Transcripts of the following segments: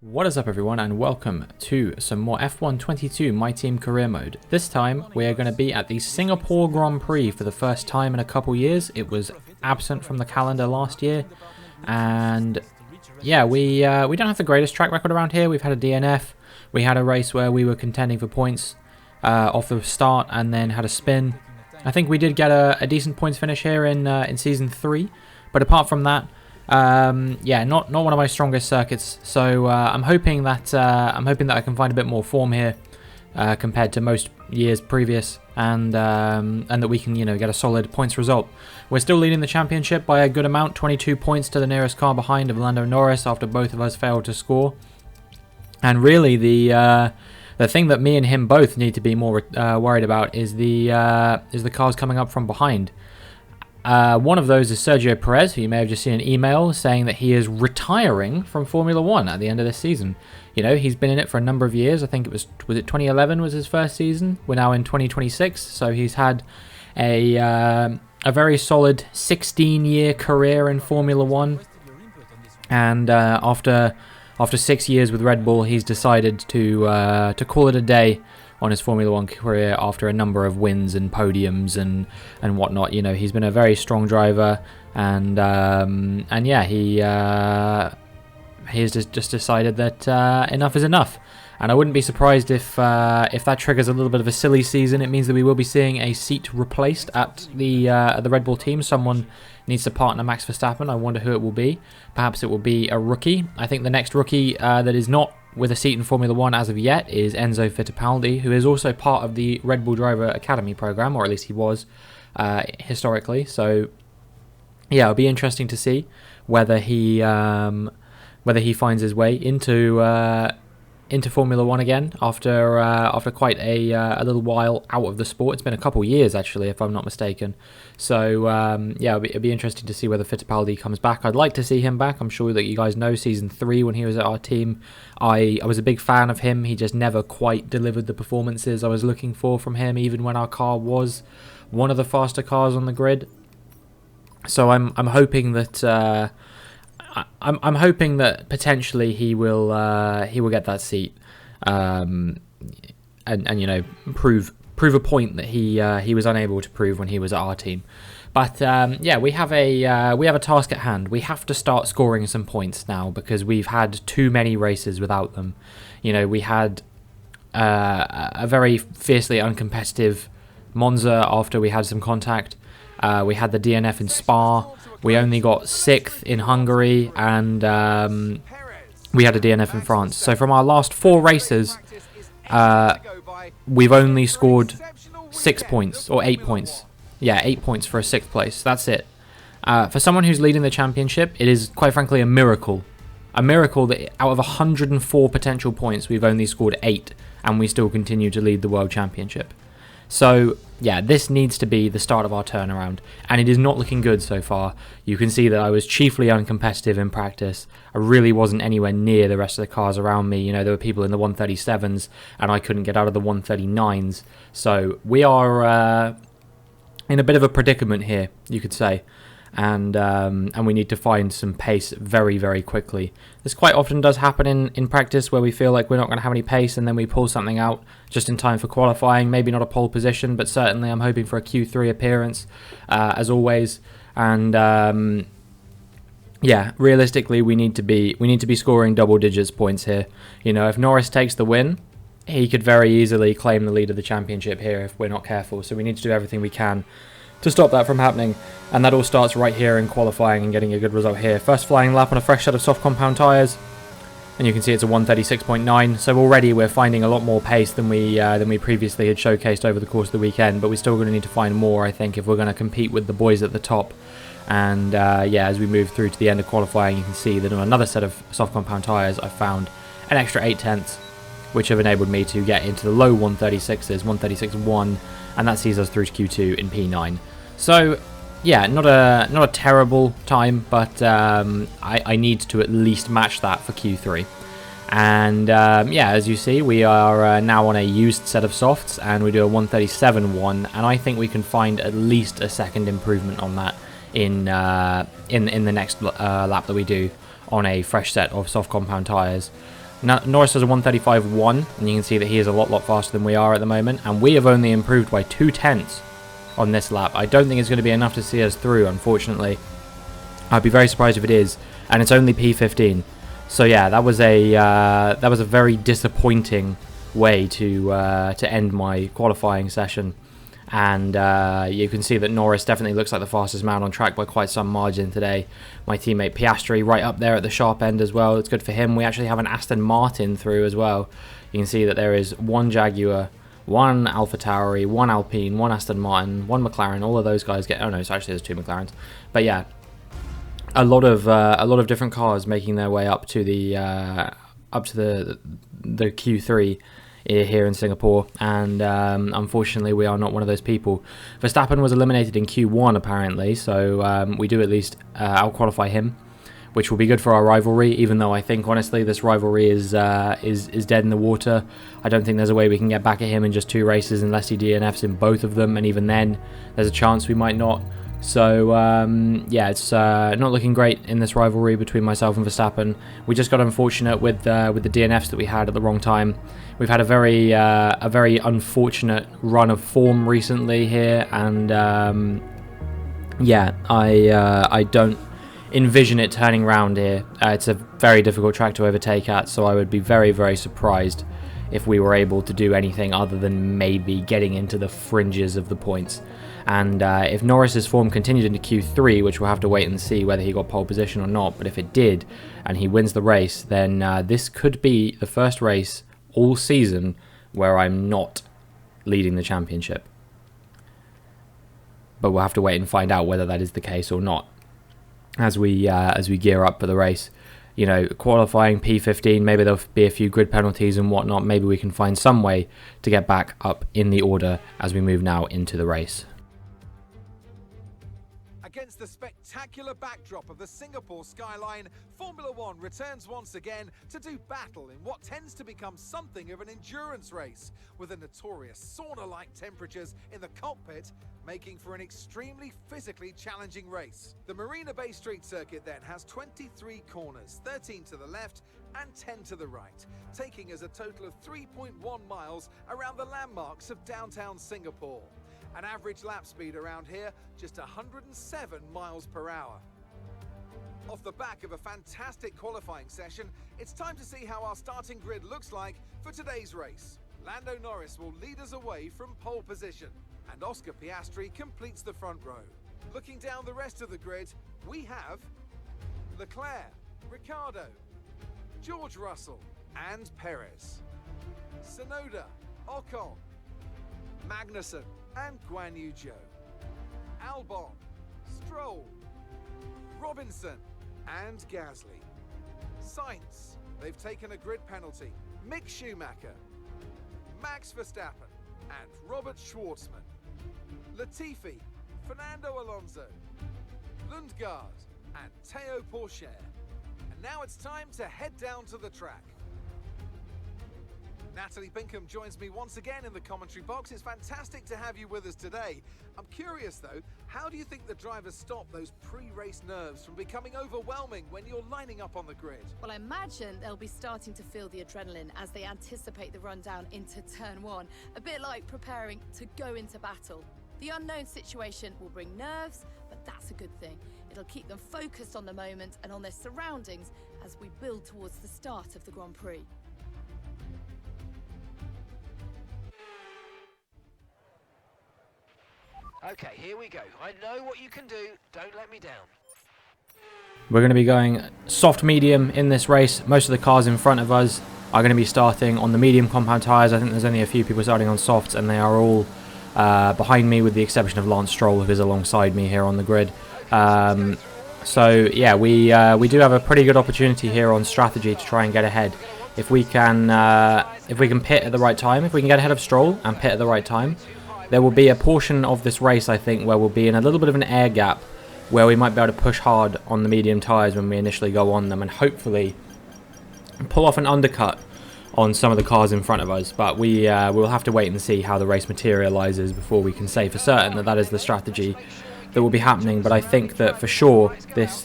What is up everyone, and welcome to some more F1 22 My Team Career Mode. This time we are going to be at the Singapore Grand Prix for the first time in a couple years. It was absent from the calendar last year, and yeah, we don't have the greatest track record around here. We've had a DNF, we had a race where we were contending for points off the start and then had a spin. I think we did get a decent points finish here in Season 3, but apart from that, yeah, not one of my strongest circuits. So I'm hoping that I can find a bit more form here compared to most years previous, and that we can get a solid points result. We're still leading the championship by a good amount, 22 points to the nearest car behind of Lando Norris after both of us failed to score. And really the thing that me and him both need to be more worried about is the cars coming up from behind. One of those is Sergio Perez, who you may have just seen an email saying that he is retiring from Formula 1 at the end of this season. You know, he's been in it for a number of years. I think was it 2011 was his first season? We're now in 2026, so he's had a very solid 16-year career in Formula 1. And after 6 years with Red Bull, he's decided to call it a day on his Formula 1 career after a number of wins and podiums and whatnot. You know, he's been a very strong driver, and yeah, he has just decided that enough is enough. And I wouldn't be surprised if that triggers a little bit of a silly season. It means that we will be seeing a seat replaced at the Red Bull team. Someone needs to partner Max Verstappen. I wonder who it will be. Perhaps it will be a rookie. I think the next rookie that is not with a seat in Formula 1 as of yet is Enzo Fittipaldi, who is also part of the Red Bull Driver Academy program, or at least he was historically. So yeah, it'll be interesting to see whether he finds his way into Formula 1 again after quite a little while out of the sport. It's been a couple years actually, if I'm not mistaken. So yeah, it'll be interesting to see whether Fittipaldi comes back. I'd like to see him back. I'm sure that you guys know Season 3 when he was at our team. I was a big fan of him. He just never quite delivered the performances I was looking for from him, even when our car was one of the faster cars on the grid. So I'm hoping that I'm hoping that potentially he will get that seat, and prove a point that he was unable to prove when he was at our team. But yeah, we have a task at hand. We have to start scoring some points now because we've had too many races without them. You know, we had a very fiercely uncompetitive Monza after we had some contact. We had the DNF in Spa. We only got 6th in Hungary, and we had a DNF in France. So from our last 4 races, we've only scored 6 points, or 8 points. Yeah, 8 points for a 6th place. That's it. For someone who's leading the championship, it is quite frankly a miracle. A miracle that out of 104 potential points, we've only scored 8, and we still continue to lead the World Championship. So yeah, this needs to be the start of our turnaround, and it is not looking good so far. You can see that I was chiefly uncompetitive in practice. I really wasn't anywhere near the rest of the cars around me. You know, there were people in the 137s, and I couldn't get out of the 139s. So we are in a bit of a predicament here, you could say. And we need to find some pace very, very quickly. This quite often does happen in practice, where we feel like we're not going to have any pace, and then we pull something out just in time for qualifying. Maybe not a pole position, but certainly I'm hoping for a Q3 appearance, as always. And yeah, realistically, we need to be scoring double digits points here. You know, if Norris takes the win, he could very easily claim the lead of the championship here if we're not careful. So we need to do everything we can to stop that from happening, and that all starts right here in qualifying and getting a good result here. First flying lap on a fresh set of soft compound tyres, and you can see it's a 136.9, so already we're finding a lot more pace than we previously had showcased over the course of the weekend, but we're still going to need to find more, I think, if we're going to compete with the boys at the top. And yeah, as we move through to the end of qualifying, you can see that on another set of soft compound tyres, I found an extra 8 tenths, which have enabled me to get into the low 136s, 136.1, and that sees us through to Q2 in P9. So yeah, not a terrible time, but I need to at least match that for Q3. And yeah, as you see, we are now on a used set of softs, and we do a 137.1, and I think we can find at least a second improvement on that in the next lap that we do on a fresh set of soft compound tyres. Norris has a 1:35.1, and you can see that he is a lot faster than we are at the moment, and we have only improved by 2/10 on this lap. I don't think it's going to be enough to see us through, unfortunately. I'd be very surprised if it is, and it's only P15. So yeah, that was a very disappointing way to end my qualifying session. And you can see that Norris definitely looks like the fastest man on track by quite some margin today. My teammate Piastri right up there at the sharp end as well. It's good for him. We actually have an Aston Martin through as well. You can see that there is one Jaguar, one AlphaTauri, one Alpine, one Aston Martin, one McLaren. All of those guys get... Oh no, so actually there's 2 McLarens. But yeah, a lot of different cars making their way up to the Q3 here in Singapore, and unfortunately we are not one of those people. Verstappen was eliminated in Q1 apparently, so we do at least out-qualify him, which will be good for our rivalry, even though I think honestly this rivalry is dead in the water. I don't think there's a way we can get back at him in just 2 races unless he DNFs in both of them, and even then there's a chance we might not. So yeah, it's not looking great in this rivalry between myself and Verstappen. We just got unfortunate with the DNFs that we had at the wrong time. We've had a very unfortunate run of form recently here, and yeah, I don't envision it turning around here. It's a very difficult track to overtake at, so I would be very surprised if we were able to do anything other than maybe getting into the fringes of the points. And if Norris's form continued into Q3, which we'll have to wait and see whether he got pole position or not, but if it did and he wins the race, then this could be the first race all season where I'm not leading the championship. But we'll have to wait and find out whether that is the case or not as we gear up for the race. You know, qualifying P15, maybe there'll be a few grid penalties and whatnot. Maybe we can find some way to get back up in the order as we move now into the race. Against the spectacular backdrop of the Singapore skyline, Formula One returns once again to do battle in what tends to become something of an endurance race, with the notorious sauna-like temperatures in the cockpit making for an extremely physically challenging race. The Marina Bay Street Circuit then has 23 corners, 13 to the left and 10 to the right, taking us a total of 3.1 miles around the landmarks of downtown Singapore. An average lap speed around here, just 107 miles per hour. Off the back of a fantastic qualifying session, it's time to see how our starting grid looks like for today's race. Lando Norris will lead us away from pole position, and Oscar Piastri completes the front row. Looking down the rest of the grid, we have Leclerc, Ricciardo, George Russell, and Perez, Tsunoda, Ocon, Magnussen, and Guan Yu Zhou, Albon, Stroll, Robinson, and Gasly. Sainz, they've taken a grid penalty. Mick Schumacher, Max Verstappen, and Robert Schwartzman. Latifi, Fernando Alonso, Lundgaard, and Théo Pourchaire. And now it's time to head down to the track. Natalie Pinkham joins me once again in the commentary box. It's fantastic to have you with us today. I'm curious though, how do you think the drivers stop those pre-race nerves from becoming overwhelming when you're lining up on the grid? Well, I imagine they'll be starting to feel the adrenaline as they anticipate the rundown into turn 1, a bit like preparing to go into battle. The unknown situation will bring nerves, but that's a good thing. It'll keep them focused on the moment and on their surroundings as we build towards the start of the Grand Prix. Okay, here we go. I know what you can do. Don't let me down. We're going to be going soft medium in this race. Most of the cars in front of us are going to be starting on the medium compound tyres. I think there's only a few people starting on softs, and they are all behind me with the exception of Lance Stroll, who is alongside me here on the grid. So yeah, we do have a pretty good opportunity here on strategy to try and get ahead. If we can pit at the right time, if we can get ahead of Stroll and pit at the right time, there will be a portion of this race, I think, where we'll be in a little bit of an air gap where we might be able to push hard on the medium tyres when we initially go on them and hopefully pull off an undercut on some of the cars in front of us. But we'll have to wait and see how the race materialises before we can say for certain that that is the strategy. that will be happening, but I think that for sure this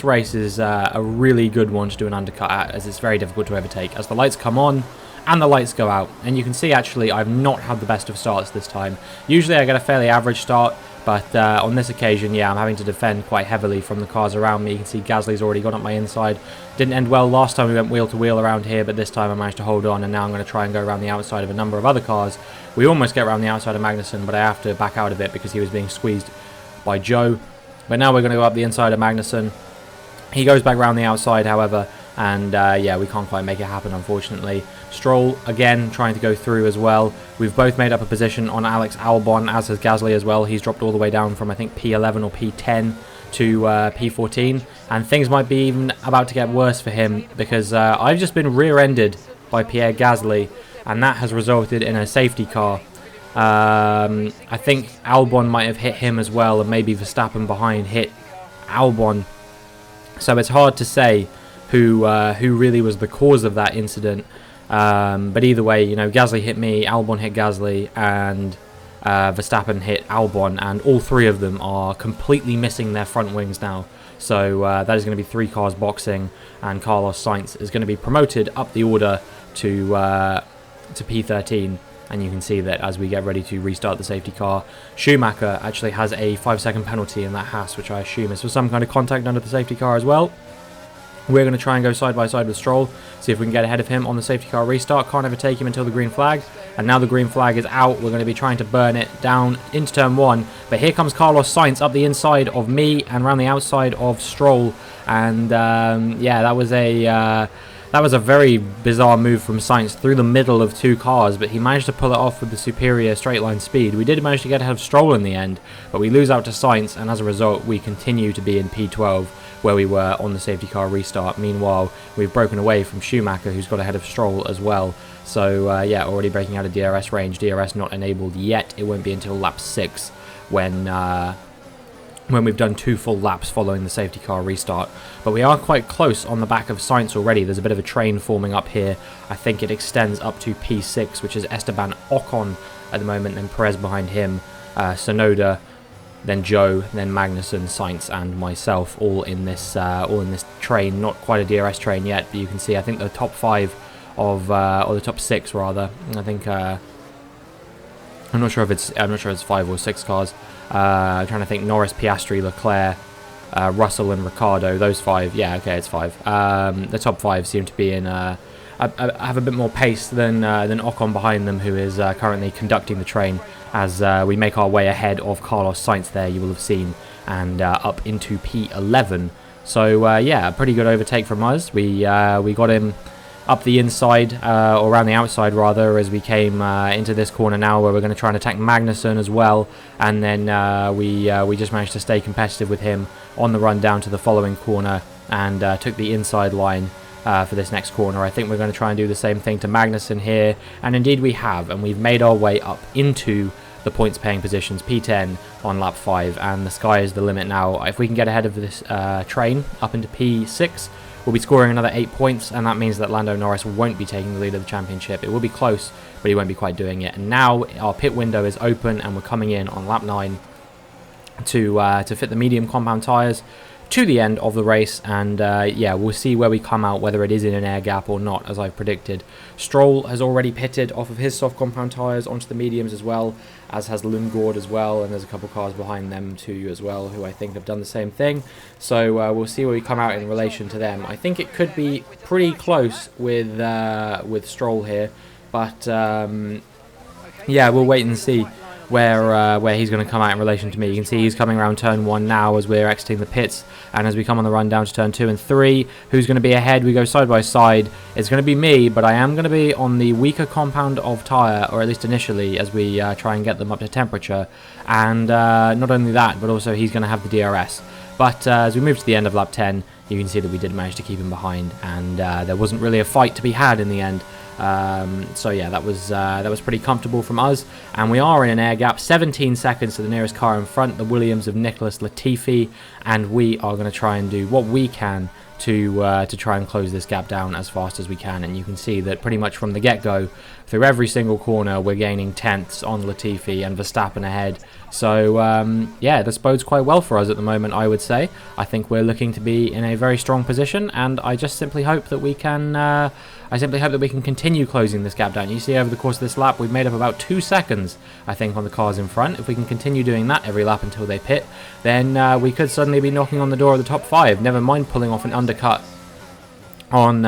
race is a really good one to do an undercut at, as it's very difficult to overtake as the lights come on and the lights go out. And you can see actually I've not had the best of starts this time. Usually I get a fairly average start, but on this occasion, yeah, I'm having to defend quite heavily from the cars around me. You can see Gasly's already gone up my inside. Didn't end well last time we went wheel to wheel around here, but this time I managed to hold on, and now I'm going to try and go around the outside of a number of other cars. We almost get around the outside of Magnussen, but I have to back out of it because he was being squeezed by Joe. But now we're going to go up the inside of Magnussen. He goes back around the outside, however, and yeah, we can't quite make it happen, unfortunately. Stroll, again, trying to go through as well. We've both made up a position on Alex Albon, as has Gasly as well. He's dropped all the way down from, I think, P11 or P10 to P14. And things might be even about to get worse for him, because I've just been rear-ended by Pierre Gasly, and that has resulted in a safety car. I think Albon might have hit him as well, and maybe Verstappen behind hit Albon. So it's hard to say who really was the cause of that incident. But either way, you know, Gasly hit me, Albon hit Gasly, and Verstappen hit Albon, and all three of them are completely missing their front wings now. So that is going to be 3 cars boxing, and Carlos Sainz is going to be promoted up the order to P13. And you can see that as we get ready to restart the safety car, Schumacher actually has a 5-second penalty in that Haas, which I assume is for some kind of contact under the safety car as well. We're going to try and go side by side with Stroll, see if we can get ahead of him on the safety car restart. Can't overtake him until the green flag, and now the green flag is out. We're going to be trying to burn it down into turn 1, but here comes Carlos Sainz up the inside of me and around the outside of Stroll, and yeah, that was a very bizarre move from Sainz through the middle of 2 cars, but he managed to pull it off with the superior straight line speed. We did manage to get ahead of Stroll in the end, but we lose out to Sainz, and as a result we continue to be in P12 where we were on the safety car restart. Meanwhile, we've broken away from Schumacher, who's got ahead of Stroll as well. So yeah, already breaking out of DRS range. DRS not enabled yet. It won't be until lap 6 when we've done 2 full laps following the safety car restart. But we are quite close on the back of Sainz already. There's a bit of a train forming up here. I think it extends up to P6, which is Esteban Ocon at the moment, and Perez behind him, Tsunoda, then Joe, then Magnussen, Sainz, and myself, all in this train. Not quite a DRS train yet, but you can see I think the top 5 of or the top 6 rather. I think I'm not sure if it's 5 or 6 cars. I'm trying to think. Norris, Piastri, Leclerc, Russell, and Ricciardo. Those 5. Yeah, okay, it's 5. The top 5 seem to be in. Have a bit more pace than Ocon behind them, who is currently conducting the train. As we make our way ahead of Carlos Sainz there, you will have seen, and up into P11. So yeah, a pretty good overtake from us. We got him up the inside, or around the outside rather, as we came into this corner now, where we're going to try and attack Magnussen as well. And then we just managed to stay competitive with him on the run down to the following corner, and took the inside line for this next corner. I think we're going to try and do the same thing to Magnussen here, and indeed we have, and we've made our way up into the points paying positions, P10 on lap 5, and the sky is the limit now. If we can get ahead of this train up into P6, we'll be scoring another 8 points, and that means that Lando Norris won't be taking the lead of the championship. It will be close, but he won't be quite doing it. And now our pit window is open, and we're coming in on lap 9 to fit the medium compound tyres to the end of the race, and yeah, we'll see where we come out, whether it is in an air gap or not, as I've predicted. Stroll has already pitted off of his soft compound tyres onto the mediums as well, as has Lundgaard as well, and there's a couple cars behind them too as well, who I think have done the same thing. So we'll see where we come out in relation to them. I think it could be pretty close with Stroll here, but yeah, we'll wait and see where he's going to come out in relation to me. You can see he's coming around turn 1 now as we're exiting the pits, and as we come on the run down to turn 2 and 3, who's going to be ahead? We go side by side. It's going to be me, but I am going to be on the weaker compound of tyre, or at least initially, as we try and get them up to temperature. And not only that, but also he's going to have the DRS. But as we move to the end of lap 10, you can see that we did manage to keep him behind, and there wasn't really a fight to be had in the end. So yeah, that was pretty comfortable from us, and we are in an air gap, 17 seconds to the nearest car in front, the Williams of Nicholas Latifi, and we are going to try and do what we can to try and close this gap down as fast as we can. And you can see that pretty much from the get-go, through every single corner, we're gaining tenths on Latifi and Verstappen ahead. So yeah, this bodes quite well for us at the moment, I would say. I think we're looking to be in a very strong position, and I just simply hope that we can continue closing this gap down. You see over the course of this lap, we've made up about 2 seconds, I think, on the cars in front. If we can continue doing that every lap until they pit, then we could suddenly be knocking on the door of the top 5. Never mind pulling off an undercut on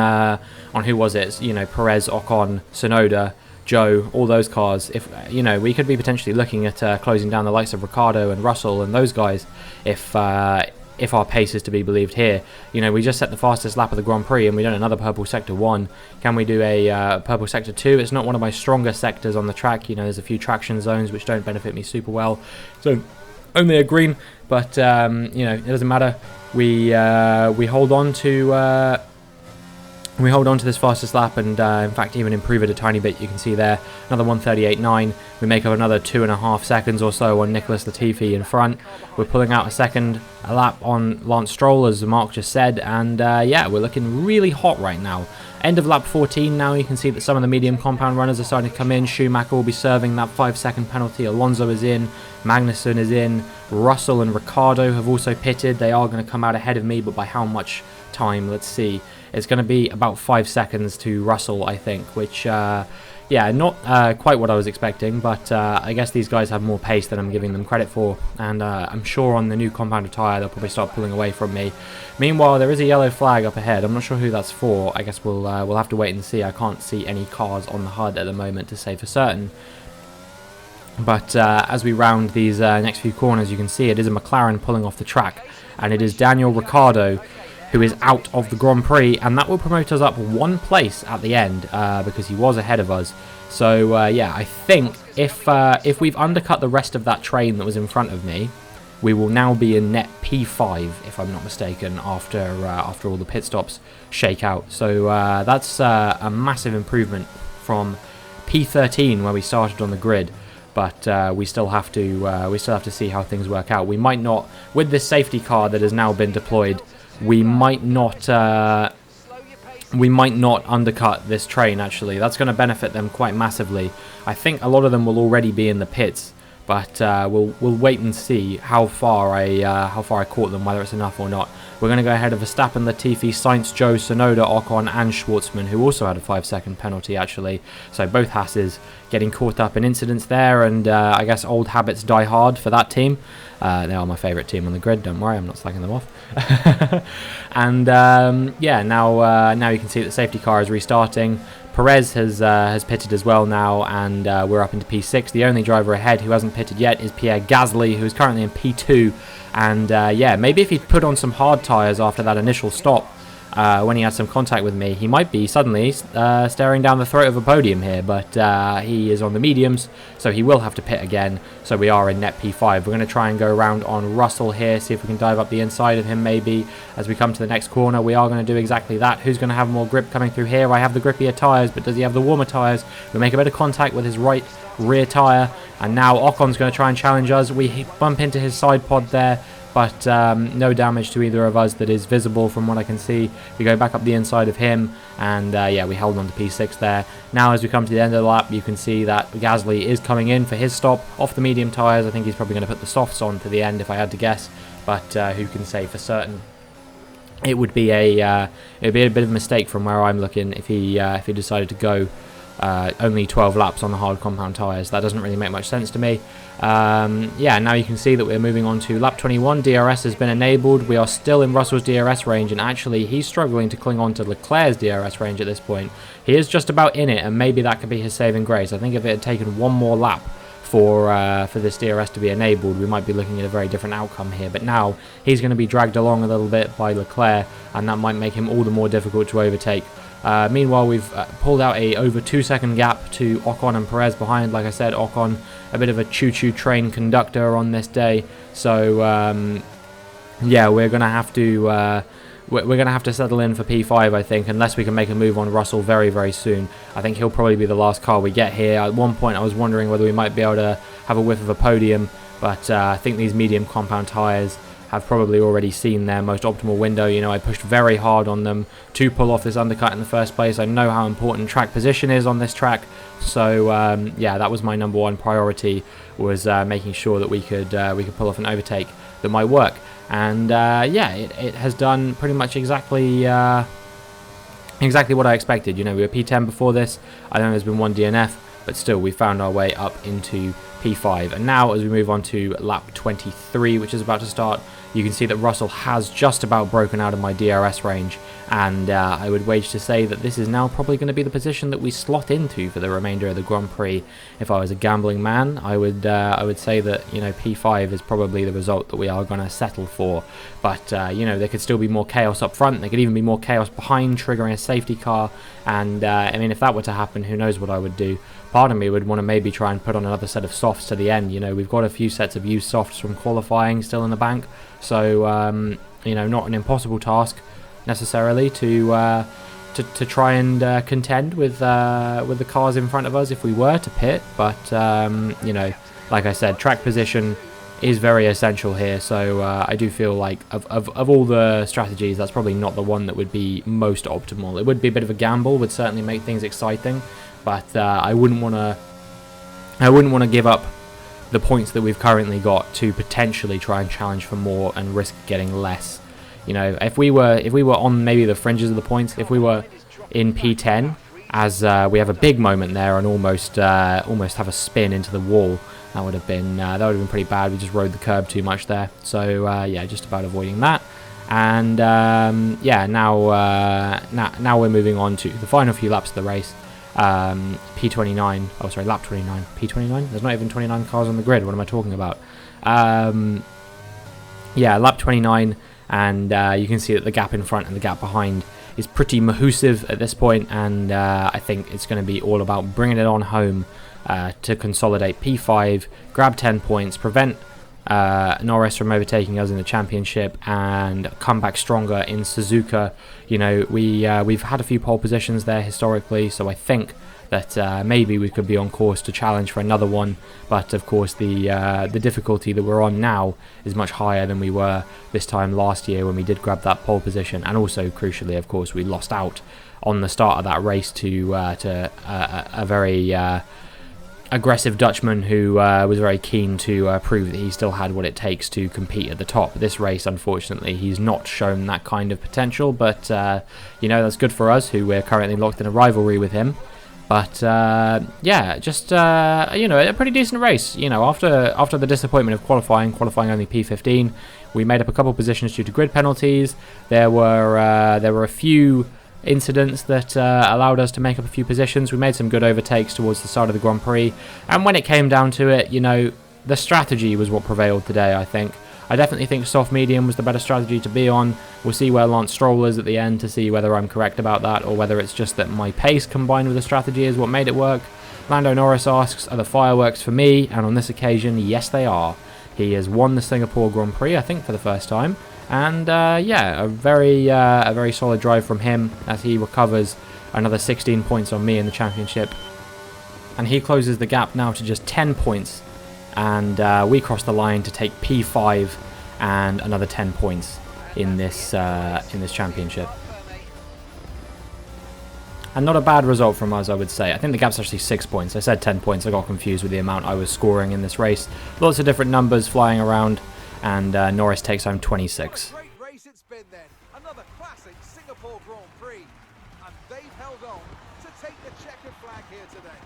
who was it? You know, Perez, Ocon, Tsunoda, Joe, all those cars. If you know, we could be potentially looking at closing down the likes of Ricciardo and Russell and those guys if our pace is to be believed here. You know, we just set the fastest lap of the Grand Prix and we done another purple sector 1. Can we do a purple sector 2? It's not one of my stronger sectors on the track. You know, there's a few traction zones which don't benefit me super well. So only a green, but you know, it doesn't matter. We hold on to this fastest lap and in fact even improve it a tiny bit. You can see there another 1:38.9. We make up another 2.5 seconds or so on Nicholas Latifi in front. We're pulling out a lap on Lance Stroll, as Mark just said, and yeah, we're looking really hot right now. End of lap 14 now. You can see that some of the medium compound runners are starting to come in. Schumacher will be serving that 5-second penalty. Alonso is in, Magnussen is in, Russell and Ricciardo have also pitted. They are going to come out ahead of me, but by how much time? Let's see. It's going to be about 5 seconds to Russell, I think, which, yeah, not quite what I was expecting, but I guess these guys have more pace than I'm giving them credit for, and I'm sure on the new compounded tyre they'll probably start pulling away from me. Meanwhile, there is a yellow flag up ahead. I'm not sure who that's for. I guess we'll have to wait and see. I can't see any cars on the HUD at the moment to say for certain. But as we round these next few corners, you can see it is a McLaren pulling off the track, and it is Daniel Ricciardo who is out of the Grand Prix, and that will promote us up 1 place at the end because he was ahead of us. So yeah, I think if we've undercut the rest of that train that was in front of me, we will now be in net P5, if I'm not mistaken, after all the pit stops shake out. So that's a massive improvement from P13 where we started on the grid. But we still have to see how things work out. We might not, with this safety car that has now been deployed, we might not undercut this train. Actually, that's going to benefit them quite massively. I think a lot of them will already be in the pits, but we'll wait and see how far I caught them, whether it's enough or not. We're going to go ahead of Verstappen, Latifi, Sainz, Joe, Tsunoda, Ocon and Schwartzman, who also had a 5-second penalty actually. So both Hasses getting caught up in incidents there, and I guess old habits die hard for that team. They are my favourite team on the grid, don't worry, I'm not slagging them off. And yeah, now you can see that the safety car is restarting. Perez has pitted as well now, and we're up into P6. The only driver ahead who hasn't pitted yet is Pierre Gasly, who is currently in P2. And yeah, maybe if he'd put on some hard tyres after that initial stop, when he had some contact with me, he might be suddenly staring down the throat of a podium here, but he is on the mediums, so he will have to pit again. So we are in net P5. We're going to try and go around on Russell here, see if we can dive up the inside of him maybe as we come to the next corner. We are going to do exactly that. Who's going to have more grip coming through here? I have the grippier tyres, but does he have the warmer tyres? We make a bit of contact with his right rear tyre, and now Ocon's going to try and challenge us. We bump into his side pod there, but no damage to either of us that is visible from what I can see. We go back up the inside of him, and yeah, we held on to P6 there. Now as we come to the end of the lap, you can see that Gasly is coming in for his stop off the medium tyres. I think he's probably going to put the softs on to the end if I had to guess, but who can say for certain. It would be a bit of a mistake from where I'm looking if he decided to go only 12 laps on the hard compound tyres. That doesn't really make much sense to me. Yeah, now you can see that we're moving on to lap 21. DRS has been enabled. We are still in Russell's DRS range, and actually he's struggling to cling on to Leclerc's DRS range at this point. He is just about in it, and maybe that could be his saving grace. I think if it had taken one more lap for this DRS to be enabled, we might be looking at a very different outcome here. But now he's going to be dragged along a little bit by Leclerc, and that might make him all the more difficult to overtake. Meanwhile, we've pulled out a over 2-second gap to Ocon and Perez behind. Like I said, Ocon, a bit of a choo-choo train conductor on this day. So yeah, we're gonna have to settle in for P5, I think, unless we can make a move on Russell very, very soon. I think he'll probably be the last car we get here. At one point, I was wondering whether we might be able to have a whiff of a podium, but I think these medium compound tyres have probably already seen their most optimal window. You know, I pushed very hard on them to pull off this undercut in the first place. I know how important track position is on this track, so yeah, that was my number one priority, was making sure that we could pull off an overtake that might work. And yeah, it has done pretty much exactly what I expected. You know, we were P10 before this. I know there's been one DNF, but still we found our way up into P5. And now as we move on to lap 23, which is about to start, you can see that Russell has just about broken out of my DRS range, and I would wage to say that this is now probably going to be the position that we slot into for the remainder of the Grand Prix. If I was a gambling man, I would say that, you know, P5 is probably the result that we are going to settle for. But you know, there could still be more chaos up front. There could even be more chaos behind, triggering a safety car. And I mean, if that were to happen, who knows what I would do. Part of me would want to maybe try and put on another set of softs to the end. You know, we've got a few sets of used softs from qualifying still in the bank, so you know, not an impossible task necessarily to try and contend with the cars in front of us if we were to pit. But you know, like I said, track position is very essential here. So I do feel like of all the strategies, that's probably not the one that would be most optimal. It would be a bit of a gamble, would certainly make things exciting. But I wouldn't want to give up the points that we've currently got to potentially try and challenge for more and risk getting less. You know, if we were on maybe the fringes of the points, if we were in P10, as we have a big moment there and almost have a spin into the wall, that would have been pretty bad. We just rode the curb too much there. So yeah, just about avoiding that. And yeah, now we're moving on to the final few laps of the race. P29, oh sorry, lap 29, P29, there's not even 29 cars on the grid, what am I talking about? Yeah, lap 29, and you can see that the gap in front and the gap behind is pretty mahoosive at this point, and I think it's going to be all about bringing it on home to consolidate P5, grab 10 points, prevent Norris from overtaking us in the championship, and come back stronger in Suzuka. You know, we've had a few pole positions there historically, so I think that maybe we could be on course to challenge for another one. But of course, the difficulty that we're on now is much higher than we were this time last year when we did grab that pole position, and also crucially, of course, we lost out on the start of that race to a very aggressive Dutchman who was very keen to prove that he still had what it takes to compete at the top. This race, unfortunately, he's not shown that kind of potential, but you know, that's good for us, who we're currently locked in a rivalry with him. But yeah, just you know, a pretty decent race. You know, after the disappointment of qualifying only P15, we made up a couple positions due to grid penalties. There were a few incidents that allowed us to make up a few positions. We made some good overtakes towards the start of the Grand Prix, and when it came down to it, you know, the strategy was what prevailed today. I definitely think soft medium was the better strategy to be on. We'll see where Lance Stroll is at the end to see whether I'm correct about that, or whether it's just that my pace combined with the strategy is what made it work. Lando Norris asks, are the fireworks for me? And on this occasion, yes they are. He has won the Singapore Grand Prix, I think, for the first time. And yeah, a very solid drive from him as he recovers another 16 points on me in the championship. And he closes the gap now to just 10 points. And we cross the line to take P5 and another 10 points in this championship. And not a bad result from us, I would say. I think the gap's actually 6 points. I said 10 points. I got confused with the amount I was scoring in this race. Lots of different numbers flying around. And Norris takes home 26. Great race it's been then. Another classic Singapore Grand Prix. And they've held on to take the checkered flag here today.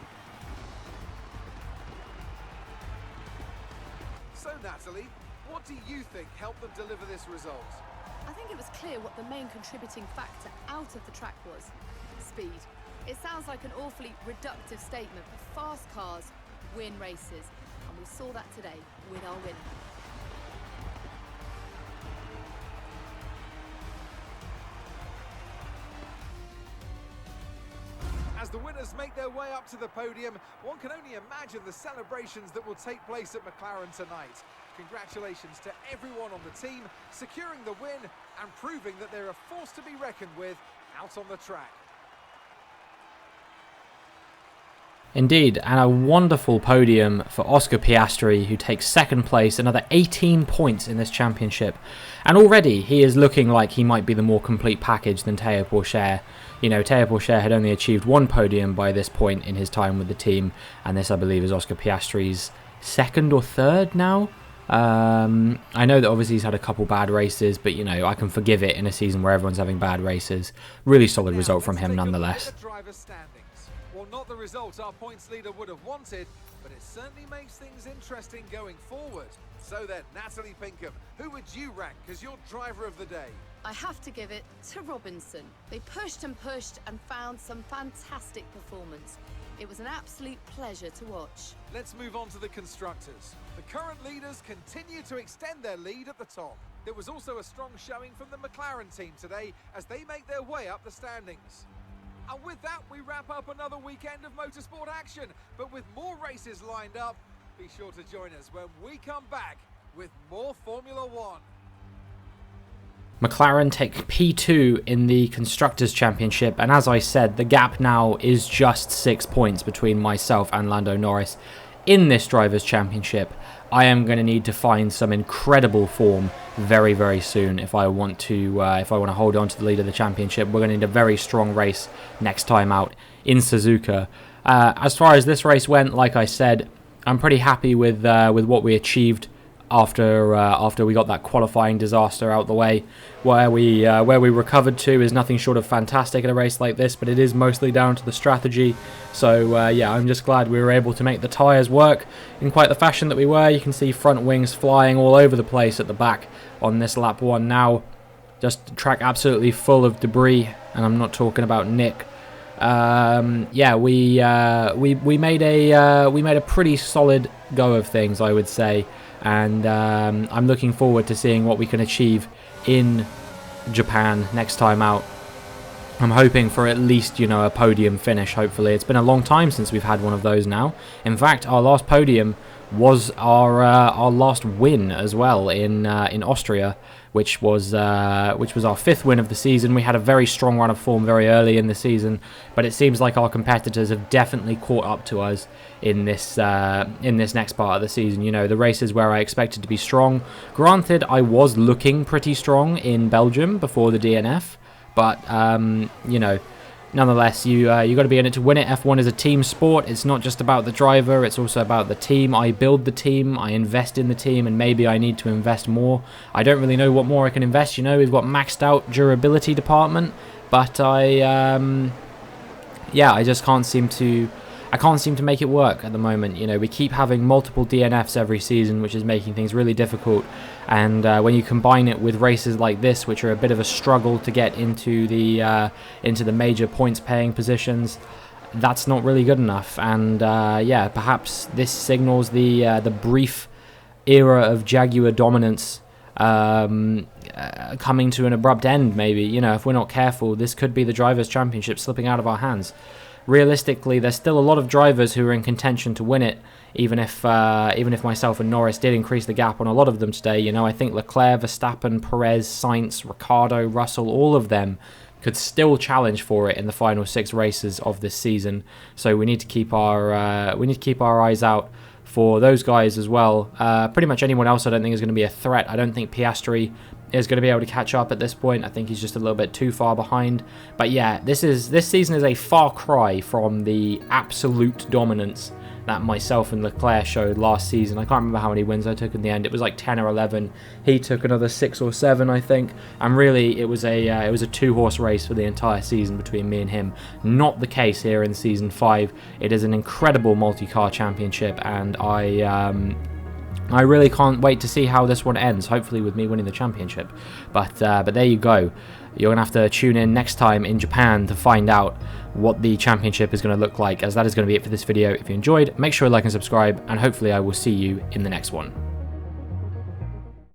So Natalie, what do you think helped them deliver this result? I think it was clear what the main contributing factor out of the track was. Speed. It sounds like an awfully reductive statement, but fast cars win races. And we saw that today with our winner. As the winners make their way up to the podium, one can only imagine the celebrations that will take place at McLaren tonight. Congratulations to everyone on the team, securing the win and proving that they're a force to be reckoned with out on the track. Indeed, and a wonderful podium for Oscar Piastri, who takes second place, another 18 points in this championship. And already he is looking like he might be the more complete package than Théo Pourchaire. You know, Théo Pourchaire had only achieved one podium by this point in his time with the team, and this, I believe, is Oscar Piastri's second or third now. I know that obviously he's had a couple bad races, but you know, I can forgive it in a season where everyone's having bad races. Really solid result from him nonetheless. Well, not the result our points leader would have wanted, but it certainly makes things interesting going forward. So then, Natalie Pinkham, who would you rank as your driver of the day? I have to give it to Robinson. They pushed and found some fantastic performance. It was an absolute pleasure to watch. Let's move on to the constructors. The current leaders continue to extend their lead at the top. There was also a strong showing from the McLaren team today as they make their way up the standings. And with that, we wrap up another weekend of motorsport action. But with more races lined up, be sure to join us when we come back with more Formula One. McLaren take P2 in the Constructors' Championship, and as I said, the gap now is just 6 points between myself and Lando Norris in this Drivers' Championship. I am going to need to find some incredible form very, very soon if I want to hold on to the lead of the championship. We're going to need a very strong race next time out in Suzuka. As far as this race went, like I said, I'm pretty happy with what we achieved after we got that qualifying disaster out the way. Where we recovered to is nothing short of fantastic in a race like this, but it is mostly down to the strategy. So yeah, I'm just glad we were able to make the tyres work in quite the fashion that we were. You can see front wings flying all over the place at the back on this lap 1 now. Just a track absolutely full of debris, and I'm not talking about Nick. Yeah, we made a pretty solid go of things, I would say, and I'm looking forward to seeing what we can achieve in Japan next time out. I'm hoping for at least, you know, a podium finish. Hopefully, it's been a long time since we've had one of those now. In fact, our last podium was our last win as well in Austria, which was our 5th win of the season. We had a very strong run of form very early in the season, but it seems like our competitors have definitely caught up to us in this next part of the season. You know, the races where I expected to be strong. Granted, I was looking pretty strong in Belgium before the DNF, but you know, nonetheless, you got to be in it to win it. F1 is a team sport. It's not just about the driver, it's also about the team. I build the team, I invest in the team, and maybe I need to invest more. I don't really know what more I can invest. You know, we've got maxed out durability department, but yeah, I just can't seem to make it work at the moment. You know, we keep having multiple DNFs every season, which is making things really difficult. And when you combine it with races like this, which are a bit of a struggle to get into the major points-paying positions, that's not really good enough. And yeah, perhaps this signals the brief era of Jaguar dominance coming to an abrupt end. Maybe, you know, if we're not careful, this could be the Drivers' Championship slipping out of our hands. Realistically, there's still a lot of drivers who are in contention to win it, even if myself and Norris did increase the gap on a lot of them today. You know, I think Leclerc, Verstappen, Perez, Sainz, Ricciardo, Russell, all of them could still challenge for it in the final 6 races of this season. So we need to keep our eyes out for those guys as well. Pretty much anyone else I don't think is going to be a threat. I don't think Piastri is going to be able to catch up at this point. I think he's just a little bit too far behind. But yeah, this season is a far cry from the absolute dominance that myself and Leclerc showed last season. I can't remember how many wins I took in the end. It was like 10 or 11. He took another 6 or 7, I think. And really, it was a 2-horse race for the entire season between me and him. Not the case here in Season 5. It is an incredible multi-car championship, and I really can't wait to see how this one ends, hopefully with me winning the championship. But there you go. You're going to have to tune in next time in Japan to find out what the championship is going to look like, as that is going to be it for this video. If you enjoyed, make sure to like and subscribe, and hopefully I will see you in the next one.